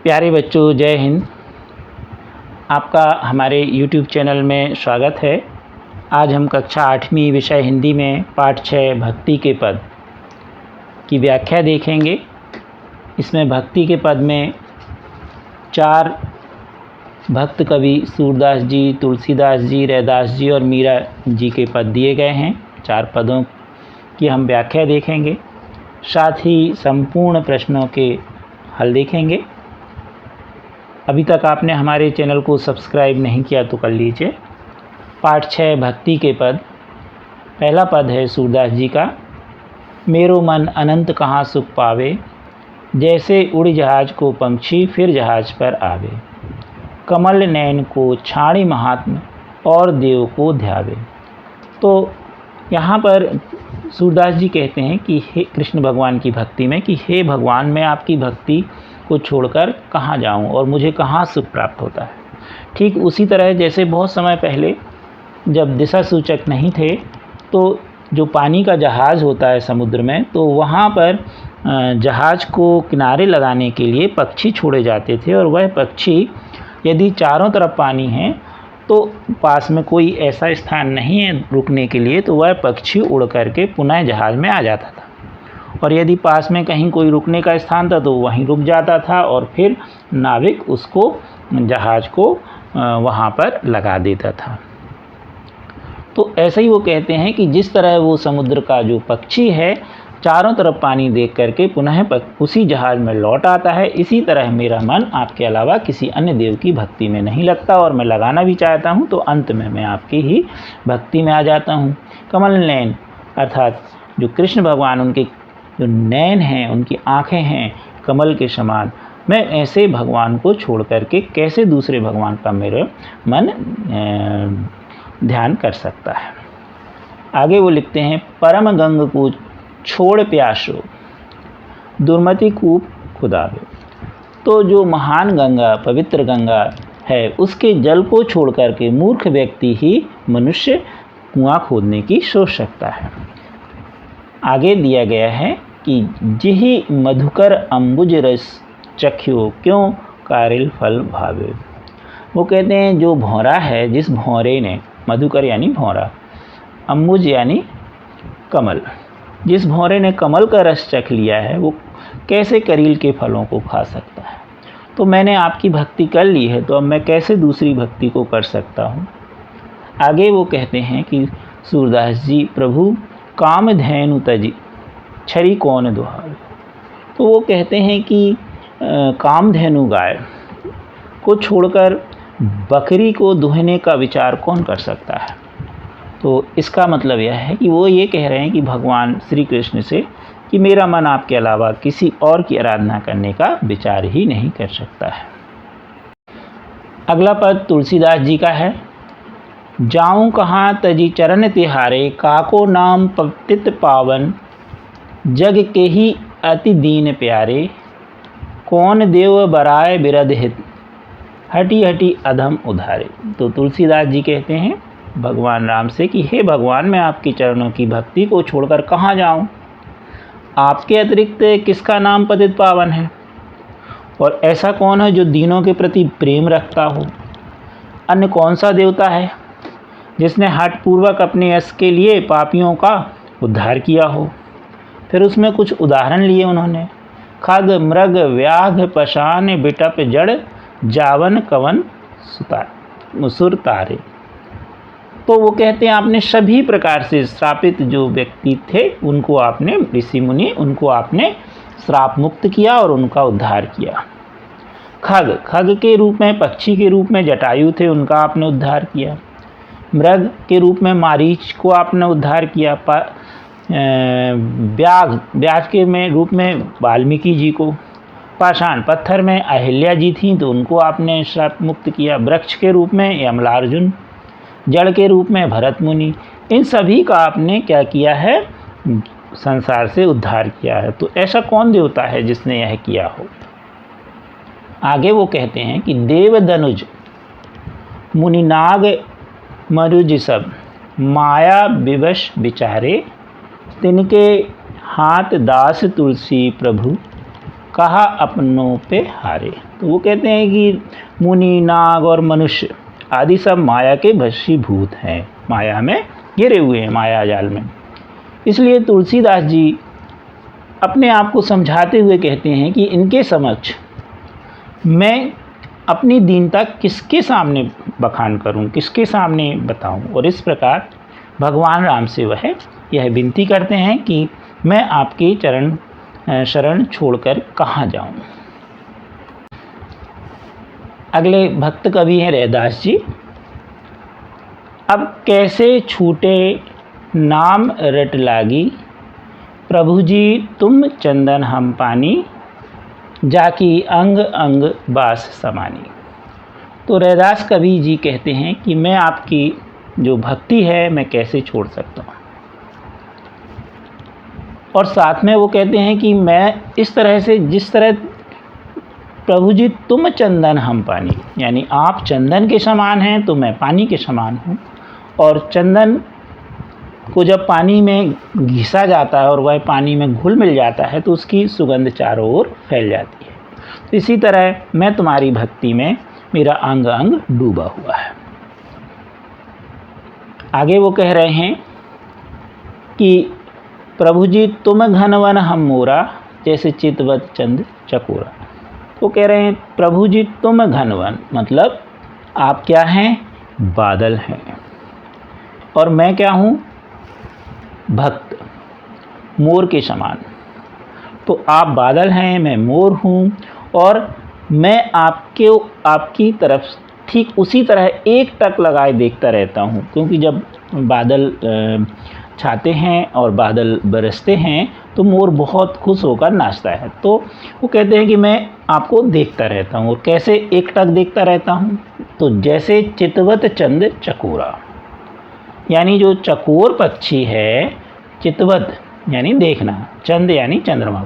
प्यारे बच्चों, जय हिंद। आपका हमारे YouTube चैनल में स्वागत है। आज हम कक्षा 8वीं विषय हिंदी में पाठ 6 भक्ति के पद की व्याख्या देखेंगे। इसमें भक्ति के पद में 4 भक्त कवि सूरदास जी, तुलसीदास जी, रैदास जी और मीरा जी के पद दिए गए हैं। 4 पदों की हम व्याख्या देखेंगे, साथ ही संपूर्ण प्रश्नों के हल देखेंगे। अभी तक आपने हमारे चैनल को सब्सक्राइब नहीं किया तो कर लीजिए। पाठ 6 भक्ति के पद। पहला पद है सूरदास जी का। मेरो मन अनंत कहाँ सुख पावे, जैसे उड़ जहाज को पंछी फिर जहाज पर आवे। कमल नैन को छाड़ी महात्म और देव को ध्यावे। तो यहाँ पर सूरदास जी कहते हैं कि हे कृष्ण भगवान की भक्ति में कि हे भगवान, मैं आपकी भक्ति को छोड़कर कहाँ जाऊँ और मुझे कहाँ सुख प्राप्त होता है। ठीक उसी तरह जैसे बहुत समय पहले जब दिशा सूचक नहीं थे तो जो पानी का जहाज़ होता है समुद्र में, तो वहाँ पर जहाज़ को किनारे लगाने के लिए पक्षी छोड़े जाते थे और वह पक्षी यदि चारों तरफ पानी है तो पास में कोई ऐसा स्थान नहीं है रुकने के लिए, तो वह पक्षी उड़ करके पुनः जहाज़ में आ जाता था। और यदि पास में कहीं कोई रुकने का स्थान था तो वहीं रुक जाता था और फिर नाविक उसको जहाज़ को वहाँ पर लगा देता था। तो ऐसे ही वो कहते हैं कि जिस तरह वो समुद्र का जो पक्षी है चारों तरफ पानी देख करके पुनः उसी जहाज़ में लौट आता है, इसी तरह मेरा मन आपके अलावा किसी अन्य देव की भक्ति में नहीं लगता और मैं लगाना भी चाहता हूँ तो अंत में मैं आपकी ही भक्ति में आ जाता हूँ। कमल नैन अर्थात जो कृष्ण भगवान, उनके जो नैन हैं, उनकी आँखें हैं कमल के समान, मैं ऐसे भगवान को छोड़ करके कैसे दूसरे भगवान का मेरा मन ध्यान कर सकता है। आगे वो लिखते हैं, परम गंग को छोड़ प्यासो, दुर्मति कूप खुदावे। तो जो महान गंगा, पवित्र गंगा है, उसके जल को छोड़ करके मूर्ख व्यक्ति ही मनुष्य कुआं खोदने की सोच सकता है। आगे दिया गया है कि जिहि मधुकर अम्बुज रस चख्यो, क्यों कारिल फल भावे। वो कहते हैं जो भौरा है, जिस भौरे ने, मधुकर यानी भौरा, अम्बुज यानी कमल, जिस भौरे ने कमल का रस चख लिया है वो कैसे करील के फलों को खा सकता है। तो मैंने आपकी भक्ति कर ली है तो अब मैं कैसे दूसरी भक्ति को कर सकता हूँ। आगे वो कहते हैं कि सूरदास जी, प्रभु कामधेनु तजी छरी कौन दुहावे। तो वो कहते हैं कि कामधेनु गाय को छोड़कर बकरी को दुहने का विचार कौन कर सकता है। तो इसका मतलब यह है कि वो ये कह रहे हैं कि भगवान श्री कृष्ण से कि मेरा मन आपके अलावा किसी और की आराधना करने का विचार ही नहीं कर सकता है। अगला पद तुलसीदास जी का है। जाऊं कहाँ तजी चरण तिहारे, काको नाम पतित पावन, जग के ही अति दीन प्यारे, कौन देव बराए बिरध हित, हटी हटी अधम उधारे। तो तुलसीदास जी कहते हैं भगवान राम से कि हे भगवान, मैं आपके चरणों की भक्ति को छोड़कर कहाँ जाऊं। आपके अतिरिक्त किसका नाम पतित पावन है और ऐसा कौन है जो दीनों के प्रति प्रेम रखता हो। अन्य कौन सा देवता है जिसने हठपूर्वक अपने यश के लिए पापियों का उद्धार किया हो। फिर उसमें कुछ उदाहरण लिए उन्होंने, खग मृग व्याघ पशान बिटप जड़, जावन कवन सुर तारे। तो वो कहते हैं आपने सभी प्रकार से श्रापित जो व्यक्ति थे उनको आपने, ऋषि मुनि, उनको आपने श्राप मुक्त किया और उनका उद्धार किया। खग, खग के रूप में, पक्षी के रूप में जटायु थे, उनका आपने उद्धार किया। मृग के रूप में मारीच को आपने उद्धार किया। व्याघ, व्याघ के में रूप में वाल्मीकि जी को। पाषाण, पत्थर में अहिल्या जी थीं तो उनको आपने श्राप मुक्त किया। वृक्ष के रूप में यमलार्जुन, जड़ के रूप में भरत मुनि, इन सभी का आपने क्या किया है, संसार से उद्धार किया है। तो ऐसा कौन देवता है जिसने यह किया हो। आगे वो कहते हैं कि देव दनुज मुनिनाग मरुज सब, माया विवश विचारे, तिनके हाथ दास तुलसी प्रभु, कहा अपनों पे हारे। तो वो कहते हैं कि मुनि, नाग और मनुष्य आदि सब माया के वशीभूत हैं, माया में घिरे हुए हैं, माया जाल में। इसलिए तुलसीदास जी अपने आप को समझाते हुए कहते हैं कि इनके समक्ष मैं अपनी दीनता किसके सामने बखान करूं, किसके सामने बताऊं। और इस प्रकार भगवान राम से वह यह विनती करते हैं कि मैं आपके शरण छोड़कर कहाँ जाऊं। अगले भक्त कवि हैं रैदास जी। अब कैसे छूटे नाम रट लागी, प्रभु जी तुम चंदन हम पानी, जाकी अंग अंग बास समानी। तो रैदास कवि जी कहते हैं कि मैं आपकी जो भक्ति है मैं कैसे छोड़ सकता हूँ। और साथ में वो कहते हैं कि मैं इस तरह से, जिस तरह प्रभु जी तुम चंदन हम पानी, यानी आप चंदन के समान हैं तो मैं पानी के समान हूँ। और चंदन को जब पानी में घिसा जाता है और वह पानी में घुल मिल जाता है तो उसकी सुगंध चारों ओर फैल जाती है। तो इसी तरह मैं तुम्हारी भक्ति में, मेरा अंग अंग डूबा हुआ है। आगे वो कह रहे हैं कि प्रभु जी तुम घनवन हम मोरा, जैसे चितवत चंद चकोरा। वो कह रहे हैं प्रभु जी तुम घनवन, मतलब आप क्या हैं, बादल हैं, और मैं क्या हूँ, भक्त, मोर के समान। तो आप बादल हैं, मैं मोर हूँ, और मैं आपकी तरफ ठीक उसी तरह एक टक लगाए देखता रहता हूँ। क्योंकि जब बादल छाते हैं और बादल बरसते हैं तो मोर बहुत खुश होकर नाचता है। तो वो कहते हैं कि मैं आपको देखता रहता हूँ। और कैसे एक टक देखता रहता हूँ, तो जैसे चितवत चंद चकोरा, यानी जो चकोर पक्षी है, चितवत यानी देखना, चंद यानी चंद्रमा,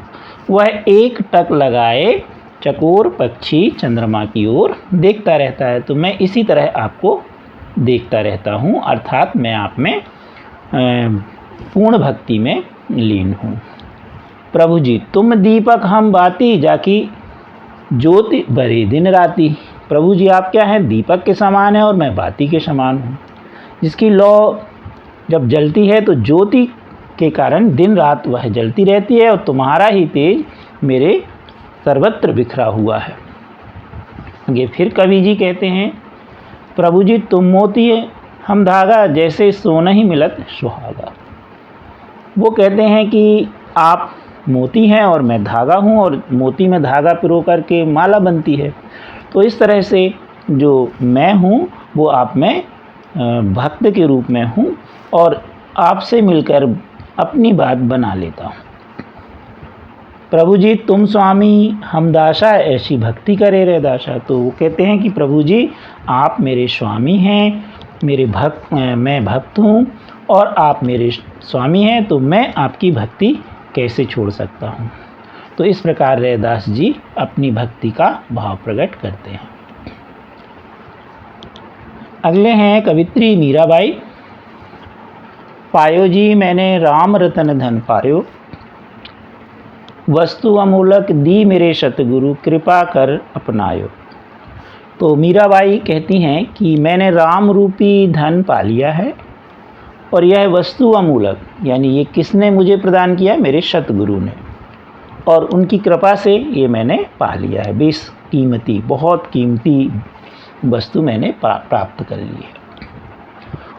वह एक टक लगाए चकोर पक्षी चंद्रमा की ओर देखता रहता है। तो मैं इसी तरह आपको देखता रहता हूँ, अर्थात मैं आप में पूर्ण भक्ति में लीन हूँ। प्रभु जी तुम दीपक हम बाती, जाकी ज्योति बरे दिन राती। प्रभु जी आप क्या हैं, दीपक के समान है और मैं बाती के समान हूँ, जिसकी लौ जब जलती है तो ज्योति के कारण दिन रात वह जलती रहती है, और तुम्हारा ही तेज मेरे सर्वत्र बिखरा हुआ है। ये फिर कवि जी कहते हैं प्रभु जी तुम मोती हम धागा, जैसे सोना ही मिलत सुहागा। वो कहते हैं कि आप मोती हैं और मैं धागा हूँ, और मोती में धागा पिरो करके माला बनती है। तो इस तरह से जो मैं हूँ वो आप में भक्त के रूप में हूँ, और आपसे मिलकर अपनी बात बना लेता हूँ। प्रभु जी तुम स्वामी हम दासा, ऐसी भक्ति करे रे दासा। तो वो कहते हैं कि प्रभु जी आप मेरे स्वामी हैं, मैं भक्त हूँ और आप मेरे स्वामी हैं, तो मैं आपकी भक्ति कैसे छोड़ सकता हूँ। तो इस प्रकार रैदास जी अपनी भक्ति का भाव प्रकट करते हैं। अगले हैं कवित्री मीराबाई। पायो जी मैंने राम रतन धन पायो, वस्तु अमूलक दी मेरे सतगुरु, कृपा कर अपनायो। तो मीराबाई कहती हैं कि मैंने राम रूपी धन पा लिया है, और यह वस्तु अमूलक, यानी ये किसने मुझे प्रदान किया, मेरे सतगुरु ने, और उनकी कृपा से ये मैंने पा लिया है। बेशकीमती, बहुत कीमती वस्तु मैंने प्राप्त कर ली है,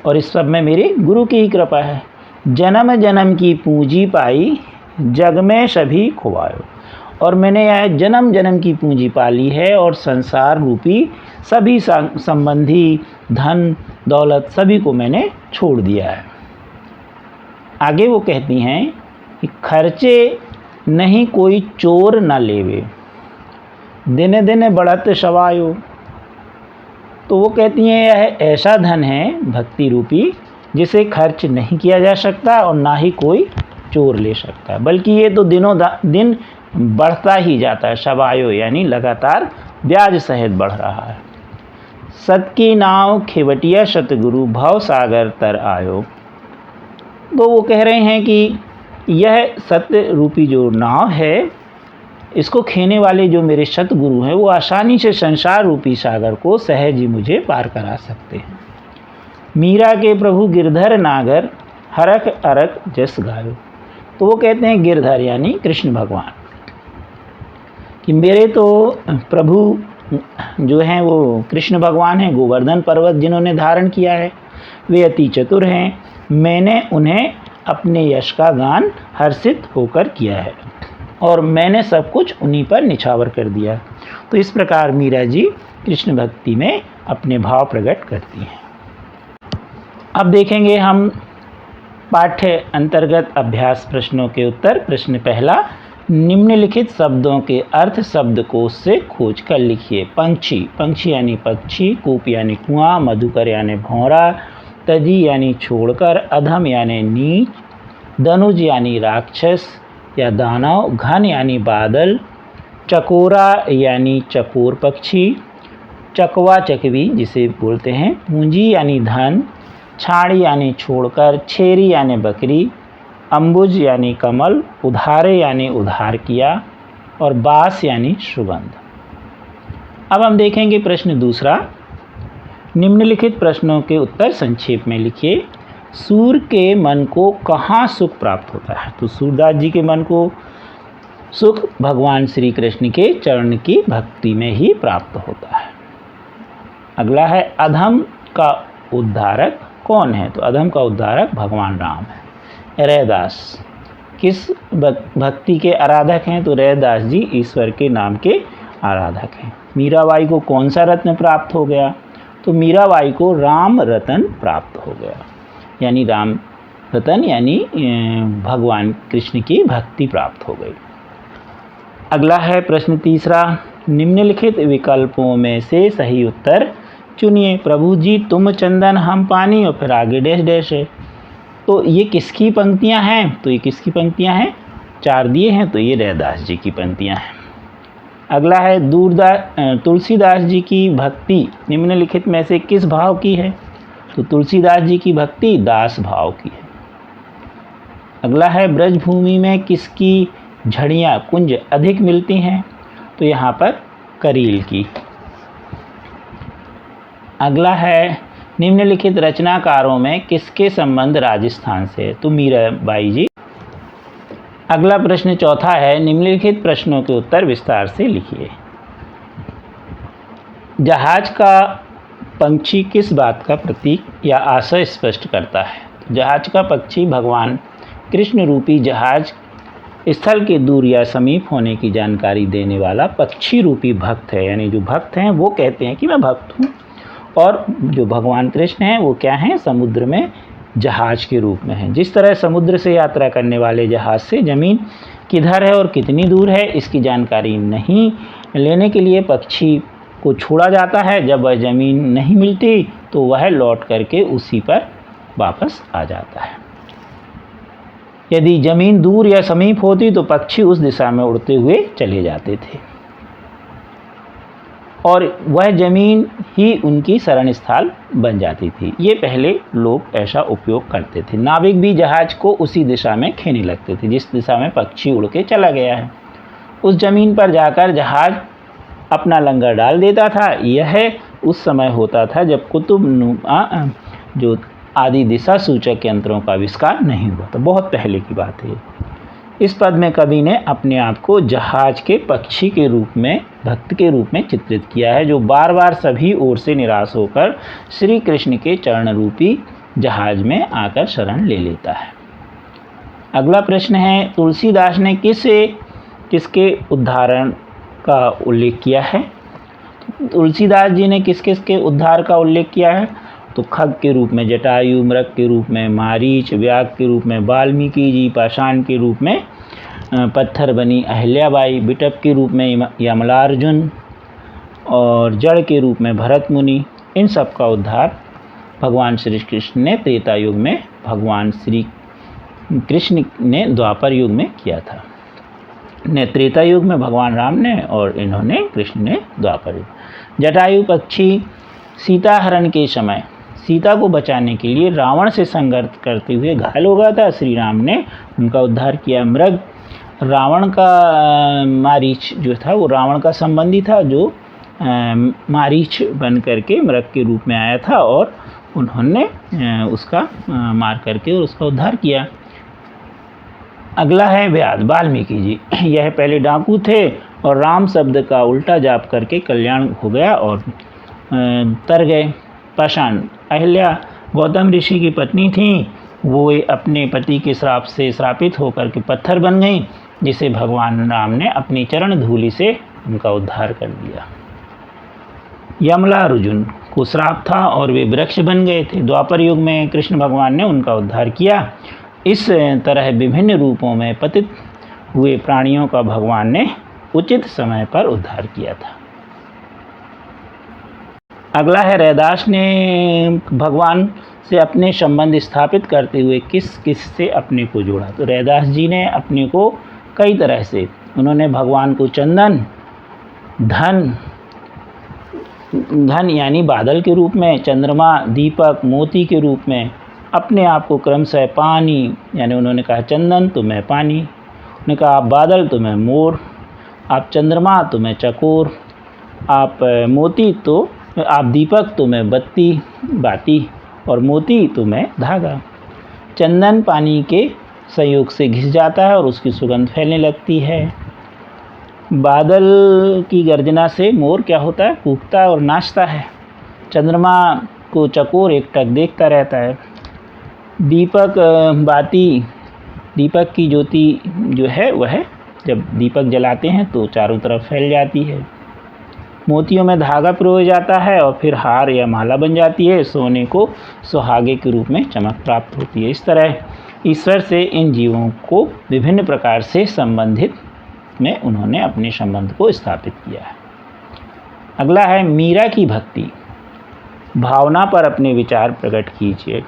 और इस सब में मेरे गुरु की ही कृपा है। जन्म जन्म की पूंजी पाई, जग में सभी खुआयो। और मैंने यह जन्म जन्म की पूंजी पा ली है, और संसार रूपी सभी संबंधी धन दौलत सभी को मैंने छोड़ दिया है। आगे वो कहती हैं कि खर्चे नहीं कोई चोर न लेवे, दिने दिने बढ़त सवायो। तो वो कहती हैं यह ऐसा धन है भक्ति रूपी, जिसे खर्च नहीं किया जा सकता और ना ही कोई चोर ले सकता है, बल्कि ये तो दिनों दिन बढ़ता ही जाता है। सवायो यानी लगातार ब्याज सहित बढ़ रहा है। सत की नाव खेवटिया सतगुरु, भव सागर तर आयो। तो वो कह रहे हैं कि यह सत्य रूपी जो नाव है, इसको खेने वाले जो मेरे सतगुरु हैं वो आसानी से संसार रूपी सागर को सहज ही मुझे पार करा सकते हैं। मीरा के प्रभु गिरधर नागर हरख अरख जस गायो। तो वो कहते हैं गिरधर यानी कृष्ण भगवान कि मेरे तो प्रभु जो हैं वो कृष्ण भगवान हैं, गोवर्धन पर्वत जिन्होंने धारण किया है, वे अति चतुर हैं। मैंने उन्हें अपने यश का गान हर्षित होकर किया है और मैंने सब कुछ उन्हीं पर निछावर कर दिया। तो इस प्रकार मीरा जी कृष्ण भक्ति में अपने भाव प्रकट करती हैं। अब देखेंगे हम पाठ्य अंतर्गत अभ्यास प्रश्नों के उत्तर। प्रश्न पहला, निम्नलिखित शब्दों के अर्थ शब्दकोश से खोज कर लिखिए। पंछी, पंछी यानी पक्षी, कूप यानी कुआं, मधुकर यानी भौरा, तजी यानी छोड़कर, अधम यानी नीच, धनुज यानी राक्षस या दानव, घन यानी बादल, चकोरा यानी चकोर पक्षी, चकवा चकवी जिसे बोलते हैं, पूंजी यानी धन, छाड़ी यानी छोड़कर, छेरी यानी बकरी, अम्बुज यानी कमल, उधारे यानी उधार किया और बास यानी सुगंध। अब हम देखेंगे प्रश्न दूसरा, निम्नलिखित प्रश्नों के उत्तर संक्षेप में लिखिए। सूर के मन को कहाँ सुख प्राप्त होता है? तो सूरदास जी के मन को सुख भगवान श्री कृष्ण के चरण की भक्ति में ही प्राप्त होता है। अगला है, अधम का उद्धारक कौन है? तो अधम का उद्धारक भगवान राम है। रैदास किस भक्ति के आराधक हैं? तो रैदास जी ईश्वर के नाम के आराधक हैं। मीराबाई को कौन सा रत्न प्राप्त हो गया? तो मीराबाई को राम रतन प्राप्त हो गया, यानी राम रतन यानी भगवान कृष्ण की भक्ति प्राप्त हो गई। अगला है प्रश्न तीसरा, निम्नलिखित विकल्पों में से सही उत्तर चुनिए। प्रभु जी तुम चंदन हम पानी, और फिर आगे डैश डैश है। तो ये किसकी पंक्तियां हैं? तो ये किसकी पंक्तियां हैं? 4 दिए हैं, तो ये रैदास जी की पंक्तियां हैं। अगला है, तुलसीदास जी की भक्ति निम्नलिखित में से किस भाव की है? तो तुलसीदास जी की भक्ति दास भाव की है। अगला है, ब्रजभूमि में किसकी झड़ियाँ कुंज अधिक मिलती हैं? तो यहाँ पर करील की। अगला है, निम्नलिखित रचनाकारों में किसके संबंध राजस्थान से है? तो मीराबाई जी। अगला प्रश्न चौथा है, निम्नलिखित प्रश्नों के उत्तर विस्तार से लिखिए। जहाज का पंछी किस बात का प्रतीक या आशय स्पष्ट करता है? जहाज का पक्षी भगवान कृष्ण रूपी जहाज स्थल के दूर या समीप होने की जानकारी देने वाला पक्षी रूपी भक्त है, यानी जो भक्त हैं वो कहते हैं कि मैं भक्त हूँ, और जो भगवान कृष्ण हैं वो क्या हैं? समुद्र में जहाज के रूप में हैं। जिस तरह समुद्र से यात्रा करने वाले जहाज से ज़मीन किधर है और कितनी दूर है इसकी जानकारी नहीं लेने के लिए पक्षी को छोड़ा जाता है, जब वह ज़मीन नहीं मिलती तो वह लौट करके उसी पर वापस आ जाता है। यदि ज़मीन दूर या समीप होती तो पक्षी उस दिशा में उड़ते हुए चले जाते थे और वह ज़मीन ही उनकी शरण स्थल बन जाती थी। ये पहले लोग ऐसा उपयोग करते थे। नाविक भी जहाज को उसी दिशा में खेने लगते थे जिस दिशा में पक्षी उड़ के चला गया है। उस ज़मीन पर जाकर जहाज अपना लंगर डाल देता था। यह उस समय होता था जब कुतुबनुमा जो आदि दिशा सूचक यंत्रों का आविष्कार नहीं हुआ था। बहुत पहले की बात है। इस पद में कवि ने अपने आप को जहाज के पक्षी के रूप में, भक्त के रूप में चित्रित किया है, जो बार बार सभी ओर से निराश होकर श्री कृष्ण के चरण रूपी जहाज में आकर शरण ले लेता है। अगला प्रश्न है, तुलसीदास ने किसके उद्धारण का उल्लेख किया है? तुलसीदास जी ने किस किस के उद्धार का उल्लेख किया है? तो खग के रूप में जटायु, मृग के रूप में मारीच, व्याघ के रूप में वाल्मीकि जी, पाषाण के रूप में पत्थर बनी अहिल्याबाई, बिटप के रूप में यमलार्जुन और जड़ के रूप में भरत मुनि। इन सब का उद्धार भगवान श्री कृष्ण ने त्रेता युग में, भगवान श्री कृष्ण ने द्वापर युग में किया था। त्रेता युग में भगवान राम ने और इन्होंने कृष्ण ने द्वापर युग। जटायु पक्षी सीता हरण के समय सीता को बचाने के लिए रावण से संघर्ष करते हुए घायल हो गया था। श्री राम ने उनका उद्धार किया। मृग रावण का मारीच जो था वो रावण का संबंधी था, जो मारीच बन करके मृग के रूप में आया था और उन्होंने उसका मार करके और उसका उद्धार किया। अगला है व्याध, वाल्मीकि जी। यह पहले डाकू थे और राम शब्द का उल्टा जाप करके कल्याण हो गया और तर गए। पाषाण, अहिल्या गौतम ऋषि की पत्नी थी, वो अपने पति के श्राप से श्रापित होकर के पत्थर बन गई, जिसे भगवान राम ने अपनी चरण धूलि से उनका उद्धार कर दिया। यमला, अर्जुन को श्राप था और वे वृक्ष बन गए थे। द्वापर युग में कृष्ण भगवान ने उनका उद्धार किया। इस तरह विभिन्न रूपों में पतित हुए प्राणियों का भगवान ने उचित समय पर उद्धार किया था। अगला है रैदास ने भगवान से अपने संबंध स्थापित करते हुए किस किस से अपने को जोड़ा। तो रैदास जी ने अपने को कई तरह से, उन्होंने भगवान को चंदन, धन यानी बादल के रूप में, चंद्रमा, दीपक, मोती के रूप में, अपने आप को क्रमशः पानी, यानी उन्होंने कहा चंदन तो मैं पानी, उन्होंने कहा आप बादल तो मैं मोर, आप चंद्रमा तो मैं चकोर, आप मोती तो आप दीपक तो मैं बाती और मोती तो मैं धागा। चंदन पानी के संयोग से घिस जाता है और उसकी सुगंध फैलने लगती है। बादल की गर्जना से मोर क्या होता है, कूकता और नाचता है। चंद्रमा को चकोर एकटक देखता रहता है। दीपक दीपक की ज्योति जो है वह जब दीपक जलाते हैं तो चारों तरफ फैल जाती है। मोतियों में धागा पिरोया जाता है और फिर हार या माला बन जाती है। सोने को सुहागे के रूप में चमक प्राप्त होती है। इस तरह ईश्वर से इन जीवों को विभिन्न प्रकार से संबंधित में उन्होंने अपने संबंध को स्थापित किया है। अगला है मीरा की भक्ति। भावना पर अपने विचार प्रकट कीजिए।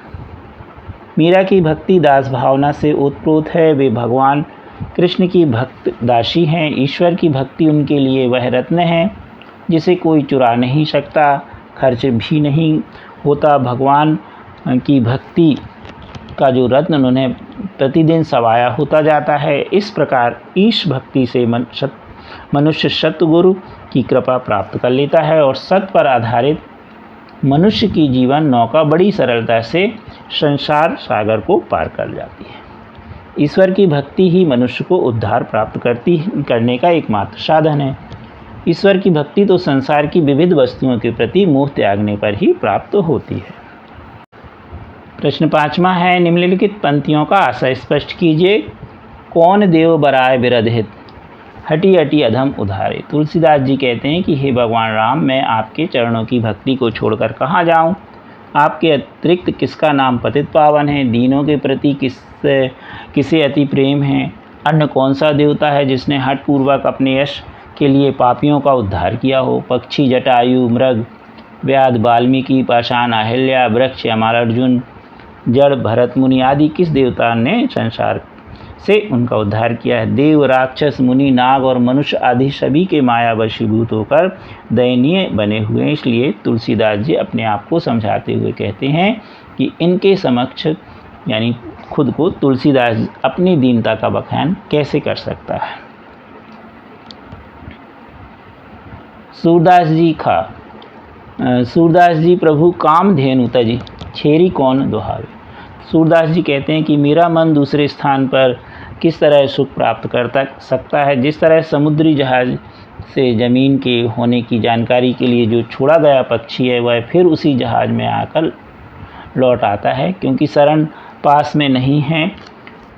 मीरा की भक्ति दास भावना से ओतप्रोत है। वे भगवान कृष्ण की भक्त दासी हैं। ईश्वर की भक्ति उनके लिए वह रत्न है जिसे कोई चुरा नहीं सकता, खर्च भी नहीं होता। भगवान की भक्ति का जो रत्न उन्होंने प्रतिदिन सवाया होता जाता है। इस प्रकार ईश भक्ति से मनुष्य सतगुरु की कृपा प्राप्त कर लेता है और सत पर आधारित मनुष्य की जीवन नौका बड़ी सरलता से संसार सागर को पार कर जाती है। ईश्वर की भक्ति ही मनुष्य को उद्धार प्राप्त करने का एकमात्र साधन है। ईश्वर की भक्ति तो संसार की विविध वस्तुओं के प्रति मोह त्यागने पर ही प्राप्त होती है। प्रश्न 5वां है, निम्नलिखित पंक्तियों का आशय स्पष्ट कीजिए। कौन देव बराय विरधित, हटी हटी अधम उधारे। तुलसीदास जी कहते हैं कि हे भगवान राम, मैं आपके चरणों की भक्ति को छोड़कर कहाँ जाऊँ। आपके अतिरिक्त किसका नाम पतित पावन है। दीनों के प्रति किसे अति प्रेम है। अन्य कौन सा देवता है जिसने हठपूर्वक अपने यश के लिए पापियों का उद्धार किया हो। पक्षी, जटायु, मृग, व्याध, वाल्मीकि, पाषाण, अहिल्या, वृक्ष, यमला, अर्जुन, जड़, भरत मुनि आदि किस देवता ने संसार से उनका उद्धार किया है। देव, राक्षस, मुनि, नाग और मनुष्य आदि सभी के माया वशीभूत होकर दयनीय बने हुए हैं। इसलिए तुलसीदास जी अपने आप को समझाते हुए कहते हैं कि इनके समक्ष यानी खुद को तुलसीदास अपनी दीनता का बखान कैसे कर सकता है। सूरदास जी प्रभु कामधेनु तजी, छेरी कौन दुहावे। सूरदास जी कहते हैं कि मेरा मन दूसरे स्थान पर किस तरह सुख प्राप्त कर सकता है। जिस तरह समुद्री जहाज से ज़मीन के होने की जानकारी के लिए जो छोड़ा गया पक्षी है वह फिर उसी जहाज में आकर लौट आता है, क्योंकि शरण पास में नहीं है।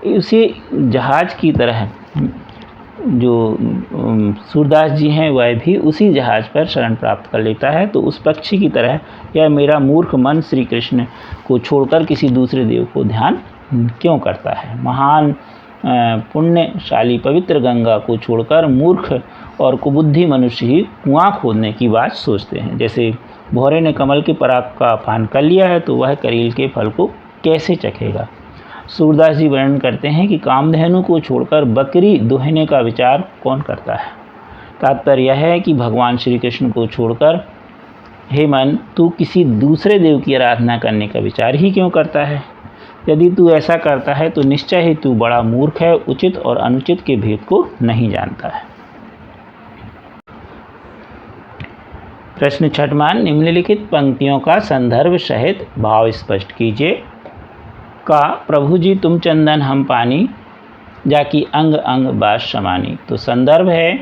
उसी जहाज की तरह जो सूरदास जी हैं वह भी उसी जहाज पर शरण प्राप्त कर लेता है। तो उस पक्षी की तरह यह मेरा मूर्ख मन श्री कृष्ण को छोड़कर किसी दूसरे देव को ध्यान क्यों करता है। महान पुण्यशाली पवित्र गंगा को छोड़कर मूर्ख और कुबुद्धि मनुष्य ही कुआं खोदने की बात सोचते हैं। जैसे भौरे ने कमल के पराग का पान कर लिया है तो वह करील के फल को कैसे चखेगा। सूरदास जी वर्णन करते हैं कि कामधेनु को छोड़कर बकरी दुहने का विचार कौन करता है। तात्पर्य यह है कि भगवान श्री कृष्ण को छोड़कर हे मन, तू किसी दूसरे देव की आराधना करने का विचार ही क्यों करता है। यदि तू ऐसा करता है तो निश्चय ही तू बड़ा मूर्ख है, उचित और अनुचित के भेद को नहीं जानता है। प्रश्न 6वां, निम्नलिखित पंक्तियों का संदर्भ सहित भाव स्पष्ट कीजिए। का प्रभु जी तुम चंदन हम पानी, जाकी अंग अंग बास समानी। तो संदर्भ है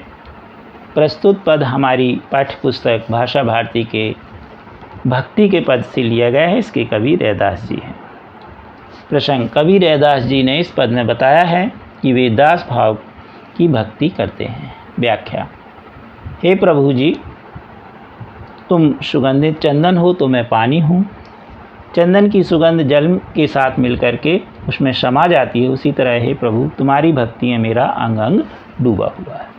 प्रस्तुत पद हमारी पाठ्य पुस्तक भाषा भारती के भक्ति के पद से लिया गया है। इसके कवि रैदास जी हैं। प्रसंग, कवि रैदास जी ने इस पद में बताया है कि वे दास भाव की भक्ति करते हैं। व्याख्या, हे प्रभु जी तुम सुगंधित चंदन हो तो मैं पानी हूँ। चंदन की सुगंध जल के साथ मिलकर के उसमें समा जाती है, उसी तरह हे प्रभु तुम्हारी भक्ति में मेरा अंग अंग डूबा हुआ है।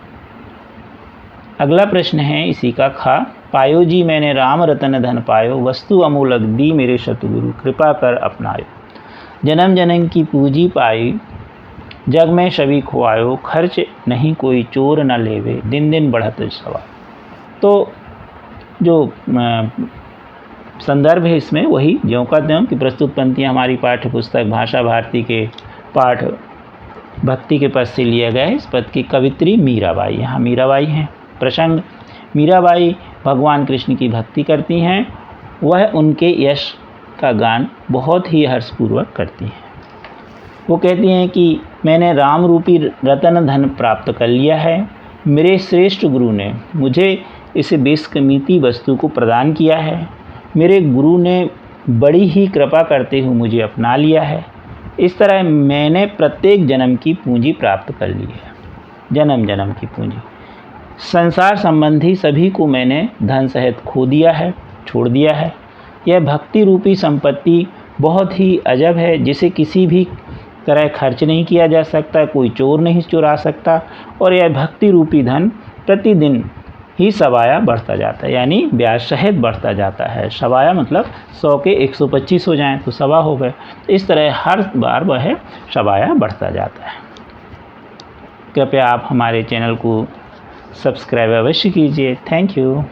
अगला प्रश्न है इसी का खा, पायो जी मैंने राम रतन धन पायो, वस्तु अमूलक दी मेरे सतगुरु, कृपा कर अपनायो। जन्म जन्म की पूंजी पाई, जग में सभी खुआयो, खर्च नहीं कोई चोर न लेवे, दिन दिन बढ़त सवा। तो जो संदर्भ है इसमें वही ज्यों का त्यों कि प्रस्तुत पंक्तियाँ हमारी पाठ्य पुस्तक भाषा भारती के पाठ भक्ति के पद से लिया गया है। इस पद की कवित्री मीराबाई, यहाँ मीराबाई हैं। प्रसंग, मीराबाई भगवान कृष्ण की भक्ति करती हैं। वह उनके यश का गान बहुत ही हर्षपूर्वक करती हैं। वो कहती हैं कि मैंने राम रूपी रतन धन प्राप्त कर लिया है। मेरे श्रेष्ठ गुरु ने मुझे इस बेशकीमती वस्तु को प्रदान किया है। मेरे गुरु ने बड़ी ही कृपा करते हुए मुझे अपना लिया है। इस तरह मैंने प्रत्येक जन्म की पूंजी प्राप्त कर ली है। जन्म जन्म की पूंजी, संसार संबंधी सभी को मैंने धन सहित खो दिया है, छोड़ दिया है। यह भक्ति रूपी संपत्ति बहुत ही अजब है, जिसे किसी भी तरह खर्च नहीं किया जा सकता, कोई चोर नहीं चुरा सकता। और यह भक्ति रूपी धन प्रतिदिन ही सवाया बढ़ता जाता है, यानी ब्याज सहित बढ़ता जाता है। सवाया मतलब 100 के 125 हो जाएं तो सवा हो गए। इस तरह हर बार वह सवाया बढ़ता जाता है। कृपया आप हमारे चैनल को सब्सक्राइब अवश्य कीजिए। Thank you.